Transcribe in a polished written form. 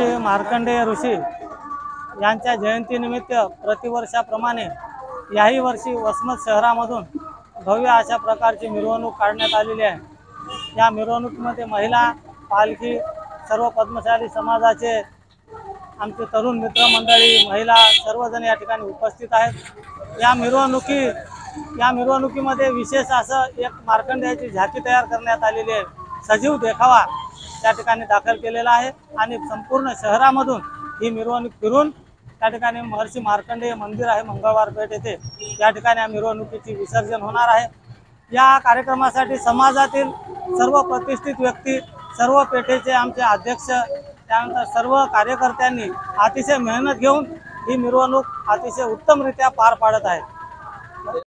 महर्षी मार्कंडेय ऋषी यांच्या जयंतीनिमित्त प्रतिवर्षाप्रमाणे याही वर्षी वसमत शहरामधून भव्य अशा प्रकारची मिरवणूक काढण्यात आलेली आहे। या मिरवणुकीमध्ये महिला, पालखी, सर्व पद्मशाली समाजाचे आमचे तरुण मित्रमंडळी, महिला सर्वजण या ठिकाणी उपस्थित आहेत। या मिरवणुकीमध्ये विशेष असं एक मार्कंडेयाची झाकी तयार करण्यात आलेली आहे। सजीव देखावा त्या ठिकाणी दाखल केलेला आहे आणि संपूर्ण शहरामधून ही मिरवणूक फिरून त्या ठिकाणी महर्षी मार्कंडेय मंदिर आहे मंगळवार पेठ येथे, या ठिकाणी या मिरवणुकीची विसर्जन होणार आहे। या कार्यक्रमासाठी समाजातील सर्व प्रतिष्ठित व्यक्ती, सर्व पेठेचे आमचे अध्यक्ष, त्यानंतर सर्व कार्यकर्त्यांनी अतिशय मेहनत घेऊन ही मिरवणूक अतिशय उत्तमरित्या पार पाडत आहे।